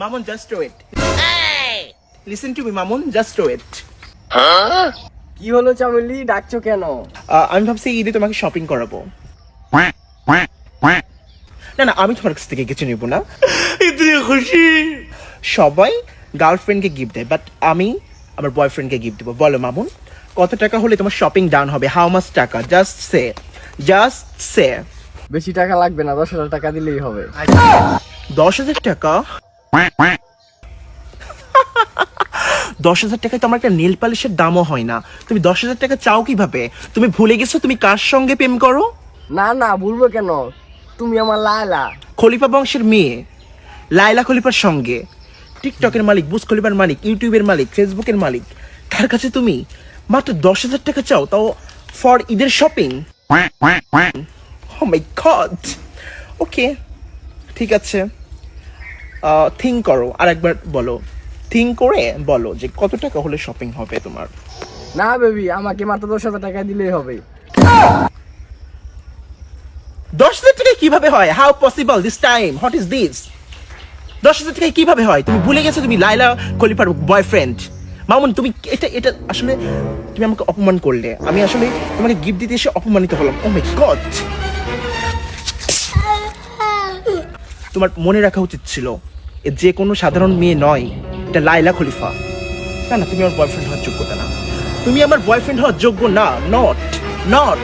Mamun, just wait. Listen to me, Mamun, just wait. কি হলো চামেলি, ডাকছো কেন? আমি ভাবছি ঈদে তোমাকে শপিং করাবো। না না, আমি তোমার কাছ থেকে কিছু নিব না। খুশি সবাই গার্লফ্রেন্ডকে গিফট দেয়, বাট আমি আমার বয়ফ্রেন্ডকে গিফট দেবো। বলো মামুন, কত টাকা হলে তোমার শপিং ডান হবে? হাউ মাচ টাকা? জাস্ট সে। বেশি টাকা লাগবে না, 10,000 টাকা দিলেই হবে। 10,000 টাকা? 10,000 টাকায় তো আমার একটা নেল পালিশের দামও হয় না। তুমি 10,000 টাকা চাও কিভাবে? তুমি ভুলে গেছো তুমি কার সঙ্গে প্রেম করো? না না, বলবো কেন, তুমি আমার লায়লা। খলিফা বংশের মেয়ে লাইলা খলিফার সঙ্গে, টিকটকের মালিক, বুজ খলিফার মালিক, ইউটিউবের মালিক, ফেসবুকের মালিক, তার কাছে তুমি মাত্র 10,000 টাকা চাও, তাও ফর ঈদের শপিং? ও মাই গড। ওকে, ঠিক আছে, থিঙ্ক করো, আর একবার বলো, থিঙ্ক করে বলো যে কত টাকা হলে শপিং হবে তোমার। না বেবি, আমাকে মাত্র 10,000 টাকা দিলেই হবে। 10,000 টাকায় কিভাবে হয়? How possible this time? What is this? 10,000 টাকায় কিভাবে হয়? তুমি ভুলে গেছো তুমি লাইলা খলিফার বয়ফ্রেন্ড। মামুন, তুমি এটা আসলে তুমি আমাকে অপমান করলে। আমি আসলে তোমাকে গিফট দিতে এসে অপমানিত হলাম। ও মাই গড। তোমার মনে রাখা উচিত ছিল এ যে কোনো সাধারণ মেয়ে নয়, এটা লাইলা খলিফা। না না, তুমি আমার বয়ফ্রেন্ড হওয়ার যোগ্যতা না। তুমি আমার বয়ফ্রেন্ড হওয়ার যোগ্য না। নট